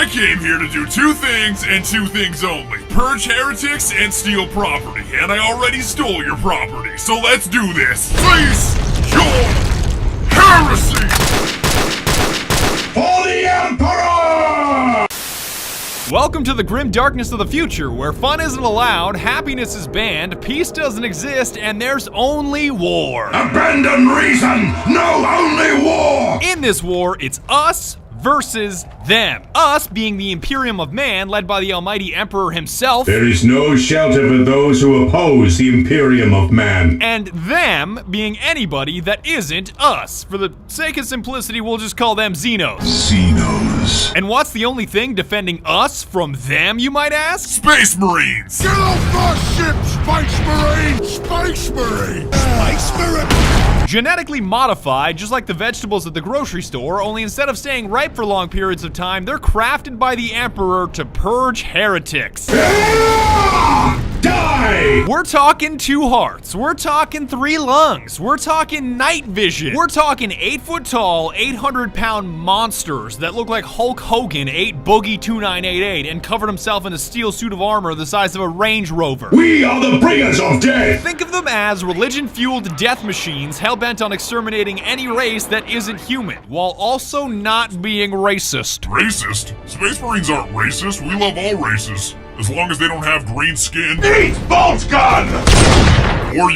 I came here to do two things and two things only. Purge heretics and steal property. And I already stole your property, so let's do this. Face your heresy! For the Emperor! Welcome to the grim darkness of the future, where fun isn't allowed, happiness is banned, peace doesn't exist, and there's only war. Abandon reason! No, only war! In this war, it's us versus them. Us being the Imperium of Man, led by the almighty Emperor himself. There is no shelter for those who oppose the Imperium of Man. And them being anybody that isn't us. For the sake of simplicity, we'll just call them Xenos. Xenos. And what's the only thing defending us from them, you might ask? Space Marines! Get off my ship, Space Marine! Space Marine! Space Marine! Genetically modified, just like the vegetables at the grocery store, only instead of staying ripe for long periods of time, they're crafted by the Emperor to purge heretics. Die! We're talking 2 hearts, we're talking 3 lungs, we're talking night vision, we're talking 8 foot tall, 800-pound monsters that look like Hulk Hogan ate Boogie 2988 and covered himself in a steel suit of armor the size of a Range Rover. We are the bringers of death! Think of them as religion-fueled death machines hell-bent on exterminating any race that isn't human, while also not being racist. Racist? Space Marines aren't racist. We love all races. As long as they don't have green skin. Eat bolt gun! Or,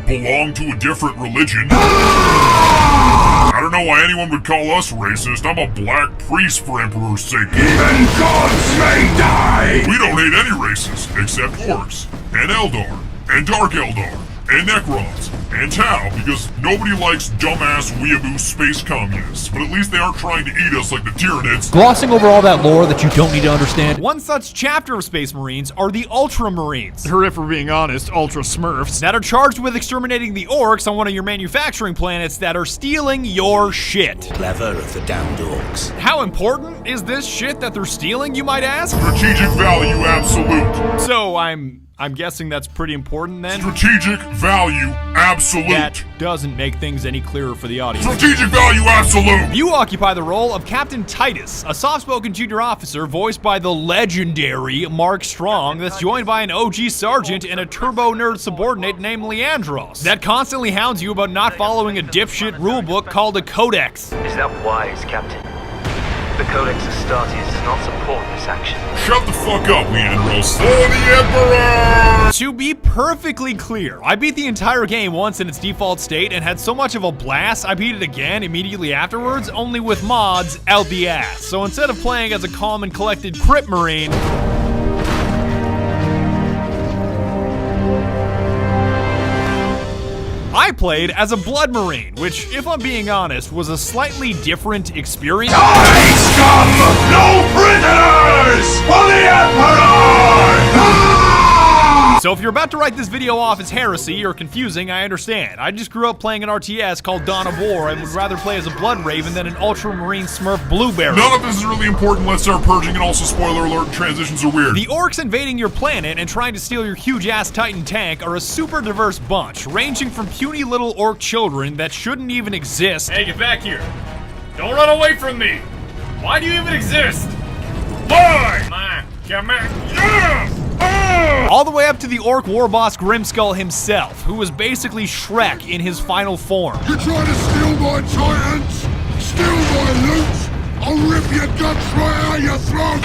belong to a different religion. I don't know why anyone would call us racist. I'm a black priest for Emperor's sake. Even gods may die! We don't hate any races, except orcs, and Eldar, and Dark Eldar, and Necrons, and Tau, because nobody likes dumbass weeaboo space communists, but at least they aren't trying to eat us like the Tyranids. Glossing over all that lore that you don't need to understand. One such chapter of Space Marines are the Ultramarines, or if we're being honest, Ultra Smurfs, that are charged with exterminating the orcs on one of your manufacturing planets that are stealing your shit. Clever of the damned orcs. How important is this shit that they're stealing, you might ask? Strategic value absolute. So I'm guessing that's pretty important then? Strategic value absolute. That doesn't make things any clearer for the audience. Strategic value absolute. You occupy the role of Captain Titus, a soft-spoken junior officer voiced by the legendary Mark Strong that's joined by an OG sergeant and a turbo-nerd subordinate named Leandros that constantly hounds you about not following a dipshit rulebook called a codex. Is that wise, Captain? The Codex Astartes does not support this action. Shut the fuck up, Leandros. For the Emperor! To be perfectly clear, I beat the entire game once in its default state and had so much of a blast, I beat it again immediately afterwards, only with mods out the ass. So instead of playing as a calm and collected Crypt Marine, I played as a Blood Marine, which, if I'm being honest, was a slightly different experience. Die, scum! No prisoners! For the Emperor! So if you're about to write this video off as heresy or confusing, I understand. I just grew up playing an RTS called Dawn of War and would rather play as a Blood Raven than an Ultramarine Smurf Blueberry. None of this is really important. Let's start purging, and also spoiler alert, transitions are weird. The orcs invading your planet and trying to steal your huge-ass Titan tank are a super diverse bunch, ranging from puny little orc children that shouldn't even exist. Hey, get back here. Don't run away from me. Why do you even exist? Why? Come on. Yeah! All the way up to the orc war boss Grimskull himself, who was basically Shrek in his final form. You trying to steal my Titans? Steal my loot? I'll rip your guts right out your throat!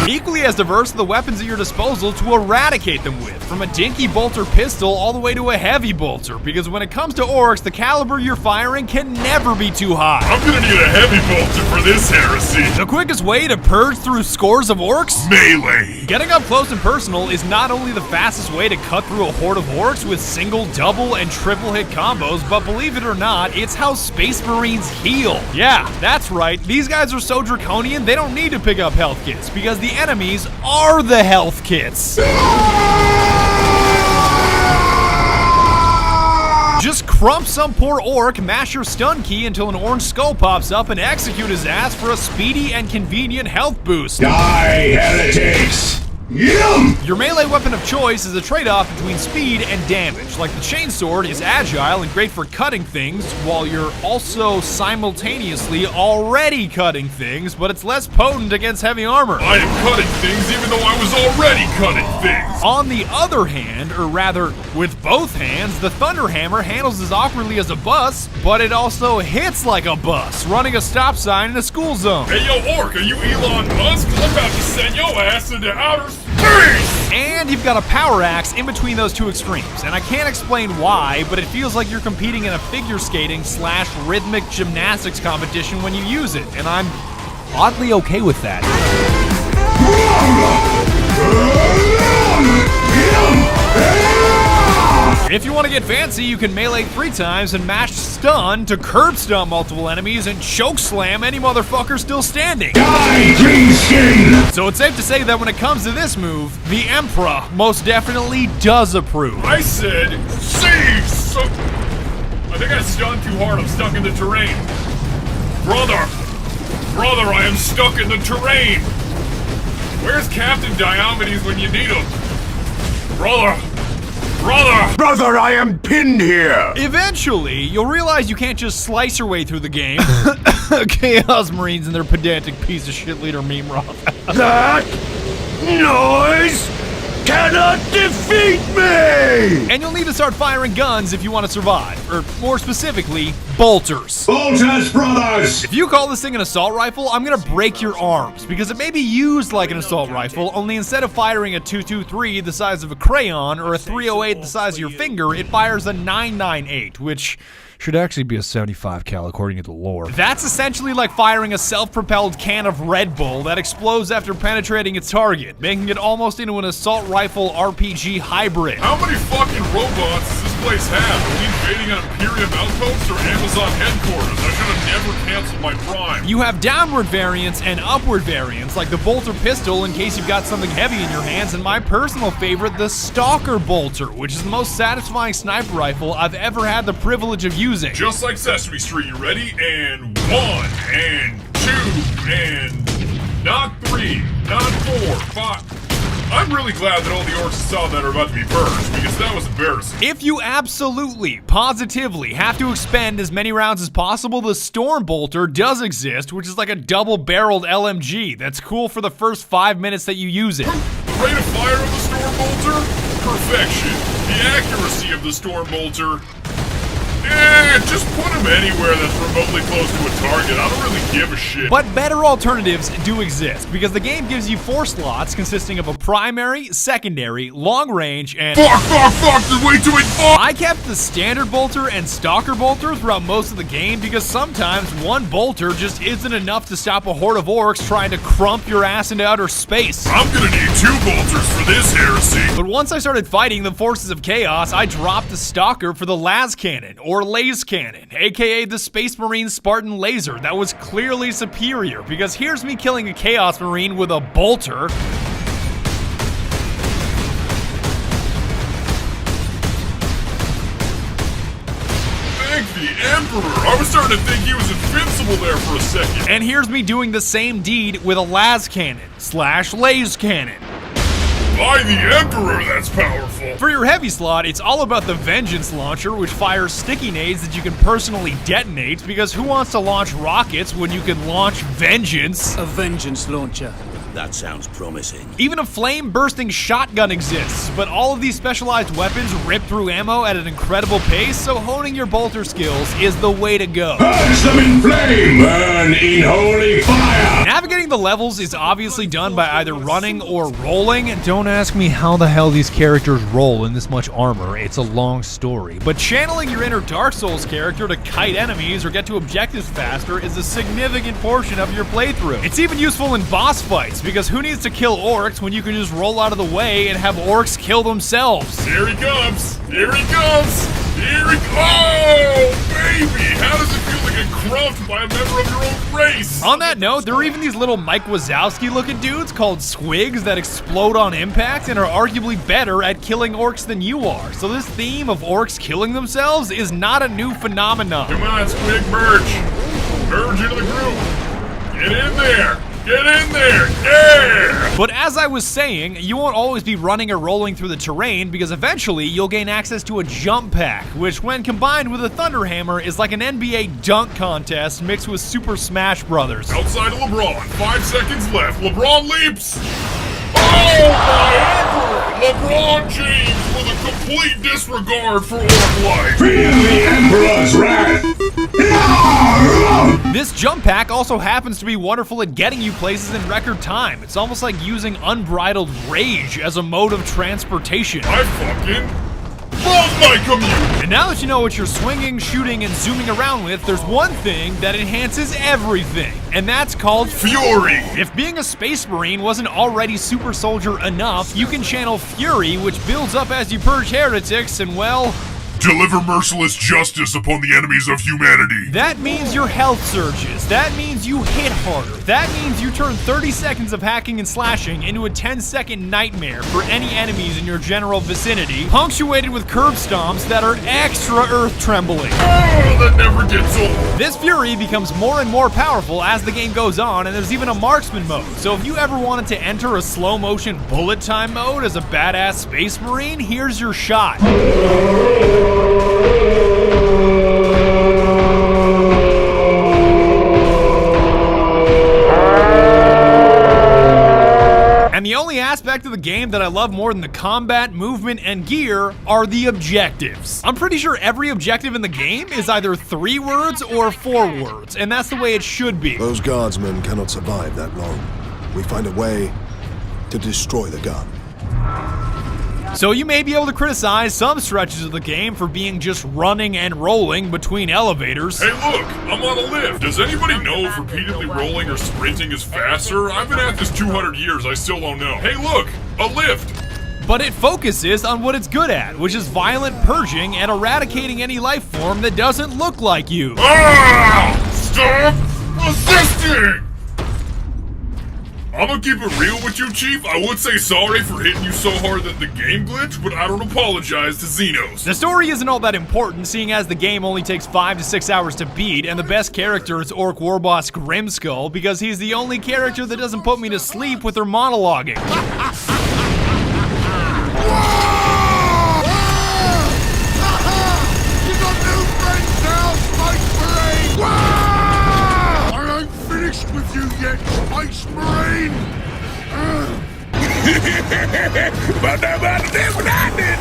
Equally as diverse are the weapons at your disposal to eradicate them with, from a dinky bolter pistol all the way to a heavy bolter, because when it comes to orcs, the caliber you're firing can never be too high. I'm gonna need a heavy bolter for this heresy. The quickest way to purge through scores of orcs? Melee. Getting up close and personal is not only the fastest way to cut through a horde of orcs with single, double, and triple hit combos, but believe it or not, it's how Space Marines heal. Yeah, that's right, these guys are so draconian they don't need to pick up health kits, because the enemies are the health kits. Just crump some poor orc, mash your stun key until an orange skull pops up, and execute his ass for a speedy and convenient health boost. Die, heretics! Yum! Your melee weapon of choice is a trade-off between speed and damage. Like the chainsword is agile and great for cutting things, while you're also simultaneously already cutting things, but it's less potent against heavy armor. I am cutting things even though I was already cutting things. On the other hand, or rather, with both hands, the Thunderhammer handles as awkwardly as a bus, but it also hits like a bus, running a stop sign in a school zone. Hey, yo, Orc, are you Elon Musk? I'm about to send your ass into outer space! And you've got a power axe in between those two extremes, and I can't explain why, but it feels like you're competing in a figure skating / rhythmic gymnastics competition when you use it, and I'm oddly okay with that. If you want to get fancy, you can melee 3 times and mash stun to curb stomp multiple enemies and choke slam any motherfucker still standing. Die, green skin! So it's safe to say that when it comes to this move, the Emperor most definitely does approve. I said, cease! I think I stunned too hard. I'm stuck in the terrain. Brother, I am stuck in the terrain. Where's Captain Diomedes when you need him? Brother, Brother, I am pinned here! Eventually, you'll realize you can't just slice your way through the game. Chaos Marines and their pedantic piece of shit leader meme rock. That noise cannot defeat me! And you'll need to start firing guns if you want to survive. Or more specifically, bolters. Bolters, brothers! If you call this thing an assault rifle, I'm gonna break your arms, because it may be used like an assault rifle, only instead of firing a 223 the size of a crayon or a 308 the size of your finger, it fires a 998, which should actually be a 75 cal according to the lore. That's essentially like firing a self-propelled can of Red Bull that explodes after penetrating its target, making it almost into an assault rifle RPG hybrid. how many fucking robots does this place have? Are we invading an Imperium outpost or Amazon headquarters? I should have never canceled my Prime. You have downward variants and upward variants, like the Bolter pistol in case you've got something heavy in your hands, and my personal favorite, the Stalker Bolter, which is the most satisfying sniper rifle I've ever had the privilege of using. Just like Sesame Street, you ready? And 1, and 2, and not 3, not 4, 5. I'm really glad that all the orcs saw that are about to be purged, because that was embarrassing. If you absolutely, positively have to expend as many rounds as possible, the Storm Bolter does exist, which is like a double-barreled LMG that's cool for the first 5 minutes that you use it. The rate of fire of the Storm Bolter? Perfection. The accuracy of the Storm Bolter? Just put him anywhere that's remotely close to a target. I don't really give a shit. But better alternatives do exist, because the game gives you 4 slots consisting of a primary, secondary, long range, and... Fuck, there's way too many fuck! I kept the standard bolter and stalker bolter throughout most of the game because sometimes one bolter just isn't enough to stop a horde of orcs trying to crump your ass into outer space. I'm gonna need 2 bolters for this heresy. But once I started fighting the forces of chaos, I dropped the stalker for the las cannon, or laze cannon, aka the Space Marine Spartan laser that was clearly superior, because here's me killing a Chaos Marine with a bolter. Thank the Emperor! I was starting to think he was invincible there for a second. And here's me doing the same deed with a las cannon / laze cannon. By the Emperor, that's powerful. For your heavy slot, it's all about the Vengeance Launcher, which fires sticky nades that you can personally detonate, because who wants to launch rockets when you can launch vengeance? A vengeance launcher. That sounds promising. Even a flame-bursting shotgun exists, but all of these specialized weapons rip through ammo at an incredible pace, so honing your bolter skills is the way to go. Purge them in flame! Burn in holy fire! Navigating the levels is obviously done by either running or rolling. Don't ask me how the hell these characters roll in this much armor, it's a long story. But channeling your inner Dark Souls character to kite enemies or get to objectives faster is a significant portion of your playthrough. It's even useful in boss fights, because who needs to kill orcs when you can just roll out of the way and have orcs kill themselves? Here he comes! Here he comes! Here he Oh, baby! How does it feel to get crumped by a member of your own race? On that note, there are even these little Mike Wazowski looking dudes called squigs that explode on impact and are arguably better at killing orcs than you are. So this theme of orcs killing themselves is not a new phenomenon. Come on, Squig, merge! Merge into the group! Get in there! Get in there! Yeah! But as I was saying, you won't always be running or rolling through the terrain because eventually you'll gain access to a jump pack, which when combined with a Thunder Hammer is like an NBA dunk contest mixed with Super Smash Brothers. Outside of LeBron, 5 seconds left. LeBron leaps. Oh my Emperor! LeBron James with a complete disregard for orc life. Feel the Emperor's wrath! This jump pack also happens to be wonderful at getting you places in record time. It's almost like using unbridled rage as a mode of transportation. I fucking love my commute. And now that you know what you're swinging, shooting, and zooming around with, there's one thing that enhances everything, and that's called Fury. If being a Space Marine wasn't already super soldier enough, you can channel Fury, which builds up as you purge heretics, and well, Deliver merciless justice upon the enemies of humanity. that means your health surges. That means you hit harder. That means you turn 30 seconds of hacking and slashing into a 10-second nightmare for any enemies in your general vicinity, punctuated with curb stomps that are extra earth-trembling. Oh, that never gets old. This Fury becomes more and more powerful as the game goes on, and there's even a marksman mode. So if you ever wanted to enter a slow-motion bullet time mode as a badass Space Marine, here's your shot. And the only aspect of the game that I love more than the combat, movement, and gear are the objectives. I'm pretty sure every objective in the game is either 3 words or 4 words, and that's the way it should be. Those guardsmen cannot survive that long. We find a way to destroy the gun. So you may be able to criticize some stretches of the game for being just running and rolling between elevators. Hey look, I'm on a lift. Does anybody know if repeatedly rolling or sprinting is faster? I've been at this 200 years, I still don't know. Hey look, a lift. But it focuses on what it's good at, which is violent purging and eradicating any life form that doesn't look like you. Ah! Stop resisting! I'm gonna keep it real with you, Chief. I would say sorry for hitting you so hard that the game glitched, but I don't apologize to Xenos. The story isn't all that important, seeing as the game only takes 5 to 6 hours to beat, and the best character is Orc Warboss Grimskull, because he's the only character that doesn't put me to sleep with her monologuing. You got new friends now, Space Marine! I ain't finished with you yet, Space Marine! But nobody did what I did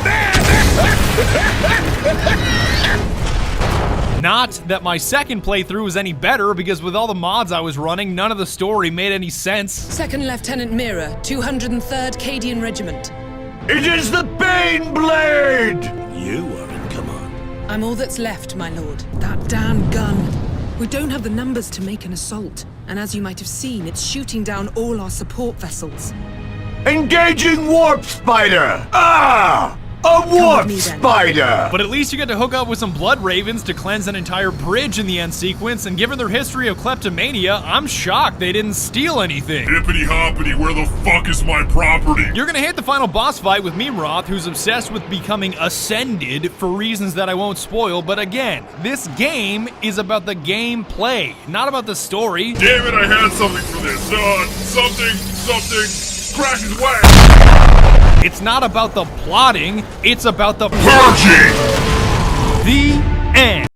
there. Not that my second playthrough was any better, because with all the mods I was running, none of the story made any sense. Second Lieutenant Mira, 203rd Cadian Regiment. It is the Bane Blade! You are in command. I'm all that's left, my lord. That damn gun. We don't have the numbers to make an assault, and as you might have seen, it's shooting down all our support vessels. Engaging Warp Spider! Ah! A Warp with me, then. Spider! But at least you get to hook up with some Blood Ravens to cleanse an entire bridge in the end sequence, and given their history of kleptomania, I'm shocked they didn't steal anything. Hippity hoppity, where the fuck is my property? You're gonna hit the final boss fight with Mimroth, who's obsessed with becoming ascended for reasons that I won't spoil, but again, this game is about the gameplay, not about the story. Damn it, I had something for this. Something, crack his wax. It's not about the plotting, it's about the Purging! The end.